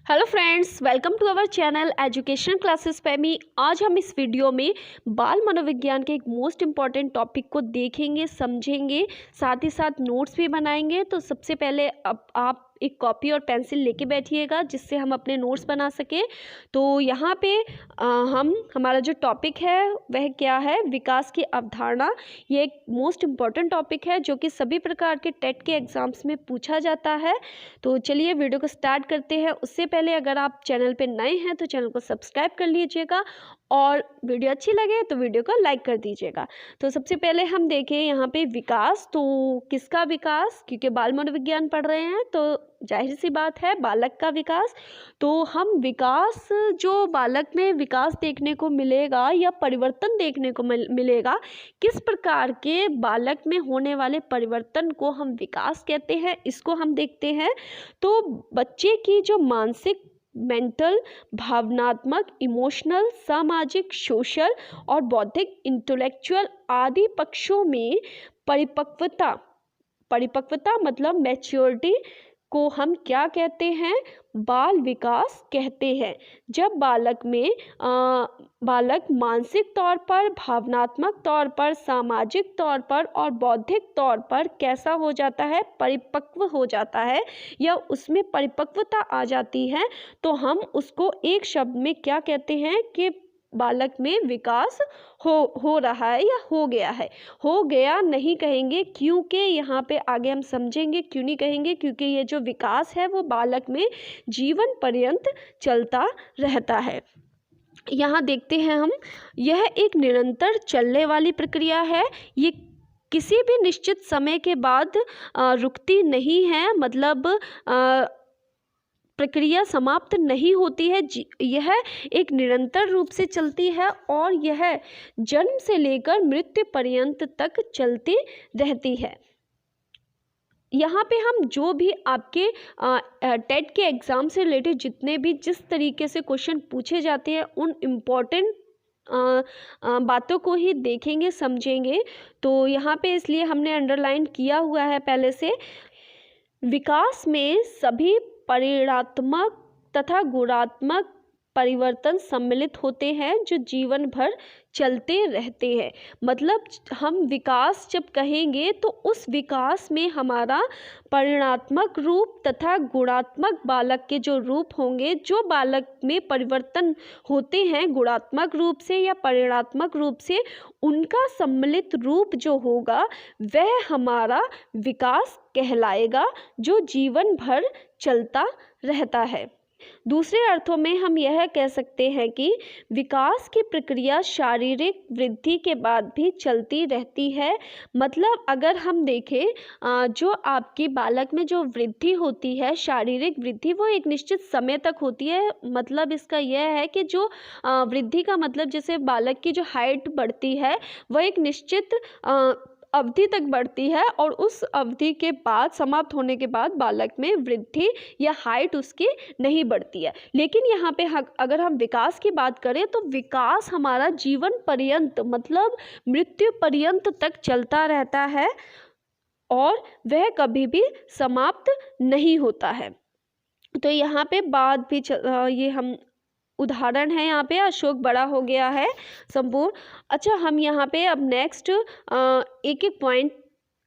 Hello friends, welcome to our channel education classes पैमी। आज हम इस वीडियो में बाल मनोविज्ञान के एक मोस्ट इम्पॉर्टेंट टॉपिक को देखेंगे, समझेंगे, साथ ही साथ नोट्स भी बनाएंगे। तो सबसे पहले अब आप एक कॉपी और पेंसिल लेके बैठिएगा जिससे हम अपने नोट्स बना सकें। तो यहाँ पे हमारा जो टॉपिक है वह क्या है, विकास की अवधारणा। ये एक मोस्ट इम्पॉर्टेंट टॉपिक है जो कि सभी प्रकार के टेट के एग्जाम्स में पूछा जाता है। तो चलिए वीडियो को स्टार्ट करते हैं। उससे पहले अगर आप चैनल पे नए हैं तो चैनल को सब्सक्राइब कर लीजिएगा और वीडियो अच्छी लगे तो वीडियो को लाइक कर दीजिएगा। तो सबसे पहले हम देखें यहाँ पे विकास। तो किसका विकास, क्योंकि बाल मनोविज्ञान पढ़ रहे हैं तो जाहिर सी बात है बालक का विकास। तो हम विकास, जो बालक में विकास देखने को मिलेगा या परिवर्तन देखने को मिलेगा, किस प्रकार के बालक में होने वाले परिवर्तन को हम विकास कहते हैं, इसको हम देखते हैं। तो बच्चे की जो मानसिक, मेंटल, भावनात्मक, इमोशनल, सामाजिक, सोशल और बौद्धिक, इंटेलेक्चुअल आदि पक्षों में परिपक्वता मतलब मैच्योरिटी को हम क्या कहते हैं, बाल विकास कहते हैं। जब बालक मानसिक तौर पर, भावनात्मक तौर पर, सामाजिक तौर पर और बौद्धिक तौर पर कैसा हो जाता है, परिपक्व हो जाता है या उसमें परिपक्वता आ जाती है, तो हम उसको एक शब्द में क्या कहते हैं कि बालक में विकास हो रहा है या हो गया है। हो गया नहीं कहेंगे, क्योंकि यहाँ पे आगे हम समझेंगे क्यों नहीं कहेंगे, क्योंकि ये जो विकास है वो बालक में जीवन पर्यंत चलता रहता है। यहाँ देखते हैं हम, यह एक निरंतर चलने वाली प्रक्रिया है। ये किसी भी निश्चित समय के बाद रुकती नहीं है, मतलब प्रक्रिया समाप्त नहीं होती है। यह एक निरंतर रूप से चलती है और यह जन्म से लेकर मृत्यु पर्यंत तक चलती रहती है। यहाँ पे हम जो भी आपके टेट के एग्ज़ाम से रिलेटेड जितने भी जिस तरीके से क्वेश्चन पूछे जाते हैं उन इम्पॉर्टेंट बातों को ही देखेंगे, समझेंगे। तो यहाँ पे इसलिए हमने अंडरलाइन किया हुआ है पहले से। विकास में सभी परिणात्मक तथा गुणात्मक परिवर्तन सम्मिलित होते हैं जो जीवन भर चलते रहते हैं। मतलब हम विकास जब कहेंगे तो उस विकास में हमारा परिणात्मक रूप तथा गुणात्मक बालक के जो रूप होंगे, जो बालक में परिवर्तन होते हैं गुणात्मक रूप से या परिणात्मक रूप से, उनका सम्मिलित रूप जो होगा वह हमारा विकास कहलाएगा, जो जीवन भर चलता रहता है। दूसरे अर्थों में हम यह कह सकते हैं कि विकास की प्रक्रिया शारीरिक वृद्धि के बाद भी चलती रहती है। मतलब अगर हम देखें, जो आपकी बालक में जो वृद्धि होती है, शारीरिक वृद्धि, वो एक निश्चित समय तक होती है। मतलब इसका यह है कि जो वृद्धि का मतलब, जैसे बालक की जो हाइट बढ़ती है वह एक निश्चित अवधि तक बढ़ती है और उस अवधि के बाद, समाप्त होने के बाद, बालक में वृद्धि या हाइट उसकी नहीं बढ़ती है। लेकिन यहाँ पे अगर हम विकास की बात करें तो विकास हमारा जीवन पर्यंत, मतलब मृत्यु पर्यंत तक चलता रहता है और वह कभी भी समाप्त नहीं होता है। तो यहाँ पे बाद भी ये हम उदाहरण है, यहाँ पे अशोक बड़ा हो गया है संपूर्ण। अच्छा, हम यहाँ पे अब नेक्स्ट एक एक पॉइंट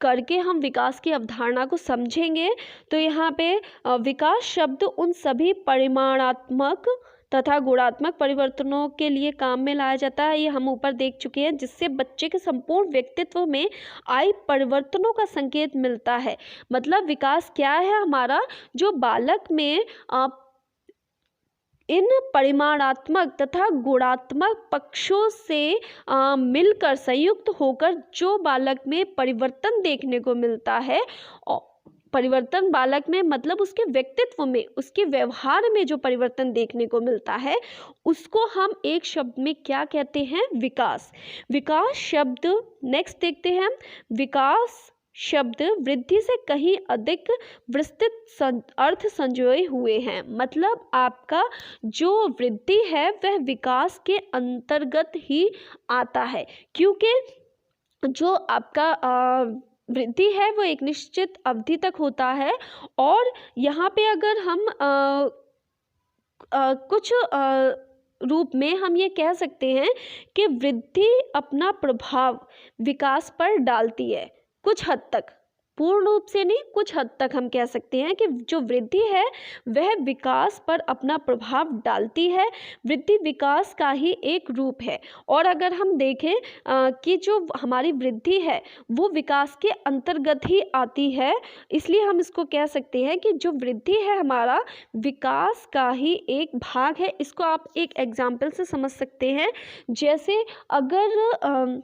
करके हम विकास की अवधारणा को समझेंगे। तो यहाँ पे विकास शब्द उन सभी परिमाणात्मक तथा गुणात्मक परिवर्तनों के लिए काम में लाया जाता है, ये हम ऊपर देख चुके हैं, जिससे बच्चे के संपूर्ण व्यक्तित्व में आए परिवर्तनों का संकेत मिलता है। मतलब विकास क्या है हमारा, जो बालक में इन परिमाणात्मक तथा गुणात्मक पक्षों से मिलकर, संयुक्त होकर जो बालक में परिवर्तन देखने को मिलता है, और परिवर्तन बालक में मतलब उसके व्यक्तित्व में, उसके व्यवहार में जो परिवर्तन देखने को मिलता है, उसको हम एक शब्द में क्या कहते हैं, विकास। विकास शब्द नेक्स्ट देखते हैं। विकास शब्द वृद्धि से कहीं अधिक विस्तृत अर्थ संजोए हुए हैं। मतलब आपका जो वृद्धि है वह विकास के अंतर्गत ही आता है, क्योंकि जो आपका वृद्धि है वो एक निश्चित अवधि तक होता है। और यहाँ पे अगर हम कुछ रूप में हम ये कह सकते हैं कि वृद्धि अपना प्रभाव विकास पर डालती है कुछ हद तक, पूर्ण रूप से नहीं, कुछ हद तक हम कह सकते हैं कि जो वृद्धि है वह विकास पर अपना प्रभाव डालती है। वृद्धि विकास का ही एक रूप है। और अगर हम देखें कि जो हमारी वृद्धि है वो विकास के अंतर्गत ही आती है, इसलिए हम इसको कह सकते हैं कि जो वृद्धि है हमारा विकास का ही एक भाग है। इसको आप एक एग्जाम्पल से समझ सकते हैं। जैसे अगर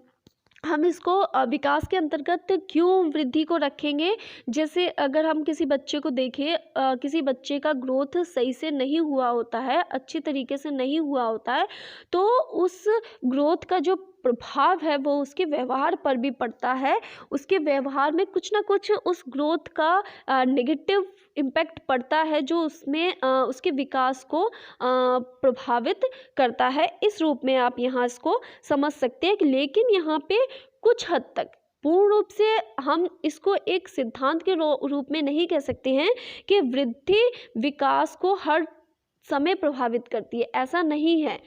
हम इसको विकास के अंतर्गत क्यों वृद्धि को रखेंगे, जैसे अगर हम किसी बच्चे को देखें, किसी बच्चे का ग्रोथ सही से नहीं हुआ होता है, अच्छी तरीके से नहीं हुआ होता है, तो उस ग्रोथ का जो प्रभाव है वो उसके व्यवहार पर भी पड़ता है। उसके व्यवहार में कुछ ना कुछ उस ग्रोथ का नेगेटिव इम्पैक्ट पड़ता है, जो उसमें उसके विकास को प्रभावित करता है। इस रूप में आप यहाँ इसको समझ सकते हैं। लेकिन यहाँ पे कुछ हद तक, पूर्ण रूप से हम इसको एक सिद्धांत के रूप में नहीं कह सकते हैं कि वृद्धि विकास को हर समय प्रभावित करती है, ऐसा नहीं है।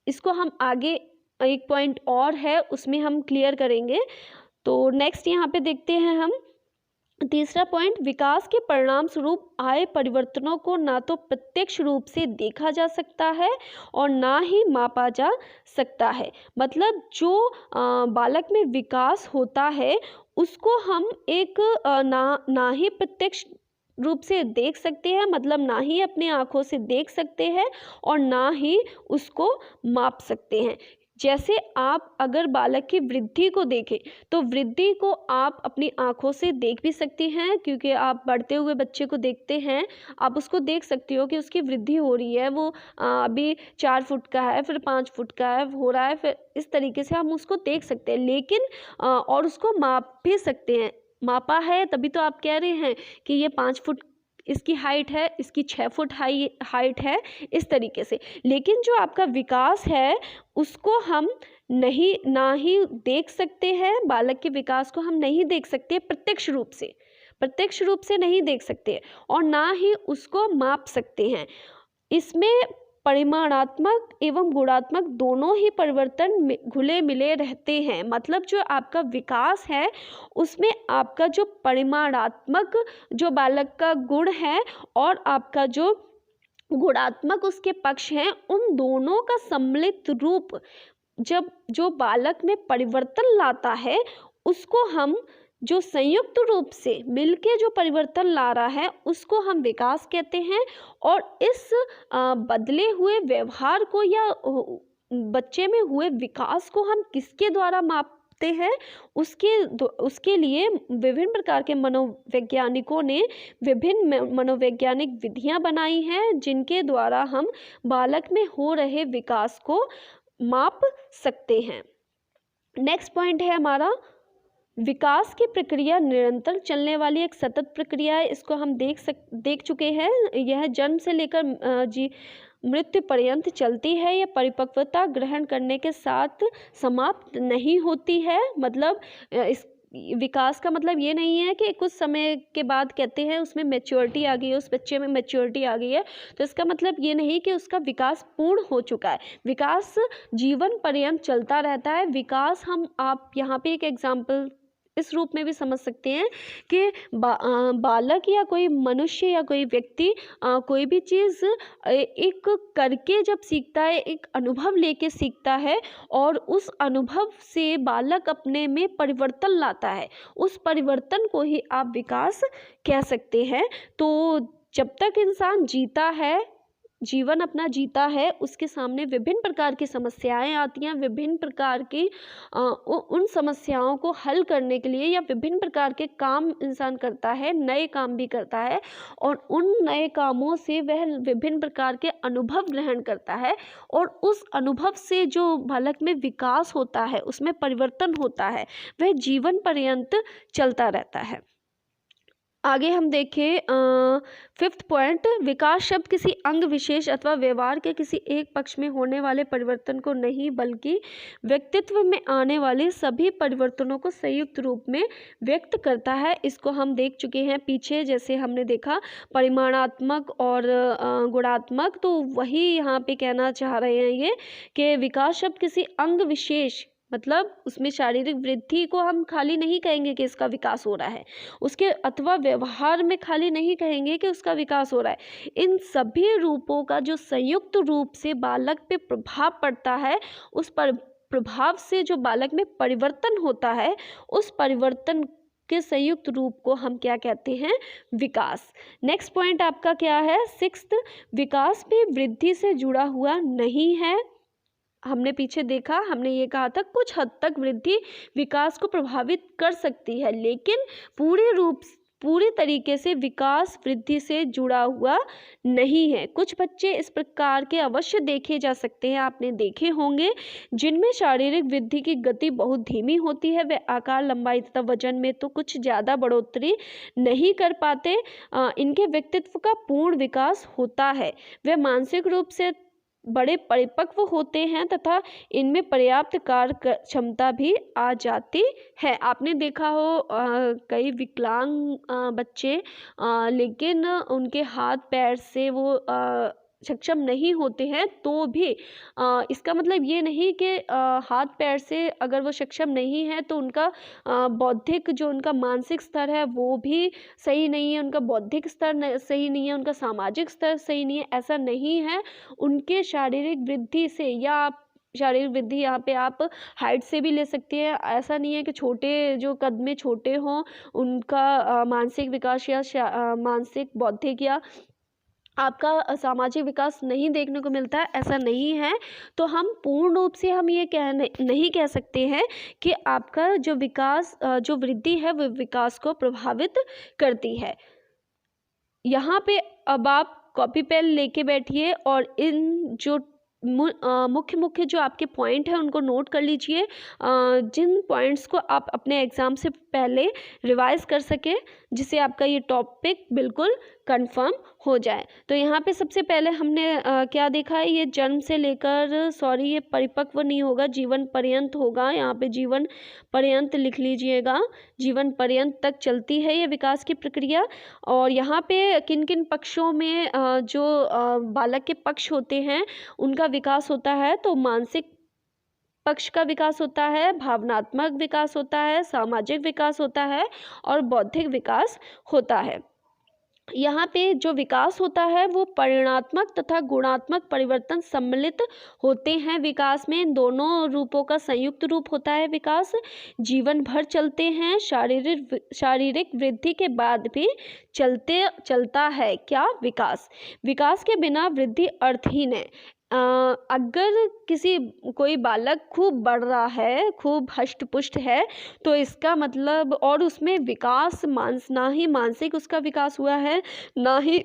इसको हम आगे एक पॉइंट और है उसमें हम क्लियर करेंगे। तो नेक्स्ट यहाँ पे देखते हैं हम तीसरा पॉइंट, विकास के परिणाम स्वरूप आए परिवर्तनों को ना तो प्रत्यक्ष रूप से देखा जा सकता है और ना ही मापा जा सकता है। मतलब जो बालक में विकास होता है उसको हम एक ना ही प्रत्यक्ष रूप से देख सकते हैं, मतलब ना ही अपनी आँखों से देख सकते हैं और ना ही उसको माप सकते हैं। जैसे आप अगर बालक की वृद्धि को देखें तो वृद्धि को आप अपनी आँखों से देख भी सकती हैं, क्योंकि आप बढ़ते हुए बच्चे को देखते हैं, आप उसको देख सकती हो कि उसकी वृद्धि हो रही है, वो अभी 4 फुट का है, फिर 5 फुट का है, हो रहा है, फिर इस तरीके से हम उसको देख सकते हैं। लेकिन और उसको माप भी सकते हैं, मापा है तभी तो आप कह रहे हैं कि ये 5 फुट इसकी हाइट है, इसकी 6 फुट हाइट है, इस तरीके से। लेकिन जो आपका विकास है उसको हम ना ही देख सकते हैं, बालक के विकास को हम नहीं देख सकते प्रत्यक्ष रूप से नहीं देख सकते और ना ही उसको माप सकते हैं। इसमें परिमाणात्मक एवं गुणात्मक दोनों ही परिवर्तन घुले मिले रहते हैं। मतलब जो आपका विकास है उसमें आपका जो परिमाणात्मक जो बालक का गुण है और आपका जो गुणात्मक उसके पक्ष हैं, उन दोनों का सम्मिलित रूप जब जो बालक में परिवर्तन लाता है उसको हम जो संयुक्त रूप से मिलके जो परिवर्तन ला रहा है उसको हम विकास कहते हैं। और इस बदले हुए व्यवहार को या बच्चे में हुए विकास को हम किसके द्वारा मापते हैं, उसके लिए विभिन्न प्रकार के मनोवैज्ञानिकों ने विभिन्न मनोवैज्ञानिक विधियां बनाई हैं, जिनके द्वारा हम बालक में हो रहे विकास को माप सकते हैं। नेक्स्ट पॉइंट है हमारा, विकास की प्रक्रिया निरंतर चलने वाली एक सतत प्रक्रिया है। इसको हम देख चुके हैं। यह जन्म से लेकर मृत्यु पर्यंत चलती है। यह परिपक्वता ग्रहण करने के साथ समाप्त नहीं होती है। मतलब इस विकास का मतलब ये नहीं है कि कुछ समय के बाद कहते हैं उसमें मैच्योरिटी आ गई है, उस बच्चे में मैच्योरिटी आ गई है, तो इसका मतलब ये नहीं कि उसका विकास पूर्ण हो चुका है। विकास जीवन पर्यंत चलता रहता है। विकास आप यहाँ पे एक एग्जाम्पल इस रूप में भी समझ सकते हैं कि बालक या कोई मनुष्य या कोई व्यक्ति कोई भी चीज़ एक करके जब सीखता है, एक अनुभव लेके सीखता है और उस अनुभव से बालक अपने में परिवर्तन लाता है, उस परिवर्तन को ही आप विकास कह सकते हैं। तो जब तक इंसान जीता है, जीवन अपना जीता है, उसके सामने विभिन्न प्रकार की समस्याएं आती हैं। विभिन्न प्रकार की उन समस्याओं को हल करने के लिए या विभिन्न प्रकार के काम इंसान करता है, नए काम भी करता है और उन नए कामों से वह विभिन्न प्रकार के अनुभव ग्रहण करता है और उस अनुभव से जो बालक में विकास होता है, उसमें परिवर्तन होता है, वह जीवन पर्यंत चलता रहता है। आगे हम देखें 5th पॉइंट, विकास शब्द किसी अंग विशेष अथवा व्यवहार के किसी एक पक्ष में होने वाले परिवर्तन को नहीं बल्कि व्यक्तित्व में आने वाले सभी परिवर्तनों को संयुक्त रूप में व्यक्त करता है। इसको हम देख चुके हैं पीछे, जैसे हमने देखा परिमाणात्मक और गुणात्मक, तो वही यहाँ पे कहना चाह रहे हैं ये कि विकास शब्द किसी अंग विशेष, मतलब उसमें शारीरिक वृद्धि को हम खाली नहीं कहेंगे कि इसका विकास हो रहा है, उसके अथवा व्यवहार में खाली नहीं कहेंगे कि उसका विकास हो रहा है। इन सभी रूपों का जो संयुक्त रूप से बालक पे प्रभाव पड़ता है, उस पर प्रभाव से जो बालक में परिवर्तन होता है, उस परिवर्तन के संयुक्त रूप को हम क्या कहते हैं? विकास। नेक्स्ट पॉइंट आपका क्या है? 6th, विकास भी वृद्धि से जुड़ा हुआ नहीं है। हमने पीछे देखा, हमने ये कहा था कुछ हद तक वृद्धि विकास को प्रभावित कर सकती है, लेकिन पूरी तरीके से विकास वृद्धि से जुड़ा हुआ नहीं है। कुछ बच्चे इस प्रकार के अवश्य देखे जा सकते हैं, आपने देखे होंगे, जिनमें शारीरिक वृद्धि की गति बहुत धीमी होती है। वे आकार, लंबाई तथा वजन में तो कुछ ज़्यादा बढ़ोतरी नहीं कर पाते। इनके व्यक्तित्व का पूर्ण विकास होता है। वे मानसिक रूप से बड़े परिपक्व होते हैं तथा इनमें पर्याप्त कार्य क्षमता भी आ जाती है। आपने देखा हो कई विकलांग बच्चे, लेकिन उनके हाथ पैर से वो सक्षम नहीं होते हैं, तो भी इसका मतलब ये नहीं कि हाथ पैर से अगर वो सक्षम नहीं है तो उनका बौद्धिक, जो उनका मानसिक स्तर है वो भी सही नहीं है, उनका बौद्धिक स्तर सही नहीं है, उनका सामाजिक स्तर सही नहीं है, ऐसा नहीं है। उनके शारीरिक वृद्धि से, या शारीरिक वृद्धि यहाँ पे आप हाइट से भी ले सकते हैं, ऐसा नहीं है कि छोटे, जो कद में छोटे हों उनका मानसिक विकास या मानसिक, बौद्धिक या आपका सामाजिक विकास नहीं देखने को मिलता है, ऐसा नहीं है। तो हम पूर्ण रूप से हम ये नहीं कह सकते हैं कि आपका जो विकास, जो वृद्धि है वो विकास को प्रभावित करती है। यहाँ पे अब आप कॉपी पेन लेके बैठिए और इन जो मुख्य जो आपके पॉइंट हैं उनको नोट कर लीजिए, जिन पॉइंट्स को आप अपने एग्ज़ाम से पहले रिवाइज कर सकें, जिससे आपका ये टॉपिक बिल्कुल कंफर्म हो जाए। तो यहाँ पे सबसे पहले हमने क्या देखा है, ये जन्म से लेकर, ये परिपक्व नहीं होगा, जीवन पर्यंत होगा। यहाँ पे जीवन पर्यंत लिख लीजिएगा, जीवन पर्यंत तक चलती है ये विकास की प्रक्रिया। और यहाँ पे किन किन पक्षों में जो बालक के पक्ष होते हैं उनका विकास होता है, तो मानसिक पक्ष का विकास होता है, भावनात्मक विकास होता है, सामाजिक विकास होता है और बौद्धिक विकास होता है। यहाँ पे जो विकास होता है वो परिमाणात्मक तथा गुणात्मक परिवर्तन सम्मिलित होते हैं। विकास में इन दोनों रूपों का संयुक्त रूप होता है। विकास जीवन भर चलते हैं, शारीरिक वृद्धि के बाद भी चलता है। क्या? विकास के बिना वृद्धि अर्थहीन है। अगर कोई बालक खूब बढ़ रहा है, खूब हष्ट पुष्ट है, तो इसका मतलब, और उसमें विकास ना ही मानसिक उसका विकास हुआ है, ना ही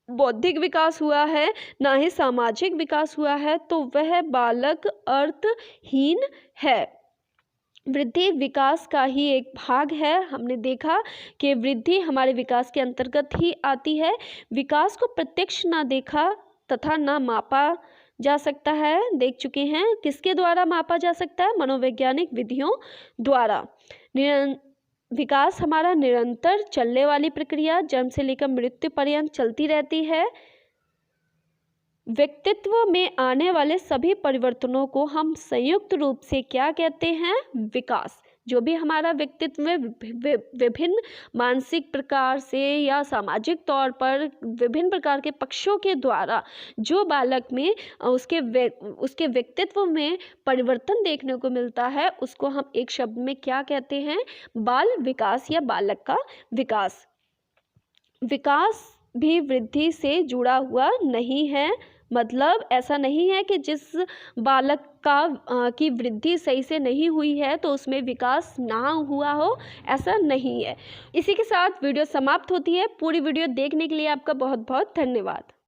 बौद्धिक विकास हुआ है, ना ही सामाजिक विकास हुआ है, तो वह बालक अर्थहीन है। वृद्धि विकास का ही एक भाग है। हमने देखा कि वृद्धि हमारे विकास के अंतर्गत ही आती है। विकास को प्रत्यक्ष ना देखा तथा ना मापा जा सकता है, देख चुके हैं। किसके द्वारा मापा जा सकता है? मनोवैज्ञानिक विधियों द्वारा। विकास हमारा निरंतर चलने वाली प्रक्रिया, जन्म से लेकर मृत्यु पर्यंत चलती रहती है। व्यक्तित्व में आने वाले सभी परिवर्तनों को हम संयुक्त रूप से क्या कहते हैं? विकास। जो भी हमारा व्यक्तित्व में विभिन्न मानसिक प्रकार से या सामाजिक तौर पर विभिन्न प्रकार के पक्षों के द्वारा जो बालक में उसके व्यक्तित्व में परिवर्तन देखने को मिलता है, उसको हम एक शब्द में क्या कहते हैं? बाल विकास या बालक का विकास। विकास भी वृद्धि से जुड़ा हुआ नहीं है। मतलब ऐसा नहीं है कि जिस बालक की वृद्धि सही से नहीं हुई है तो उसमें विकास ना हुआ हो, ऐसा नहीं है। इसी के साथ वीडियो समाप्त होती है। पूरी वीडियो देखने के लिए आपका बहुत बहुत धन्यवाद।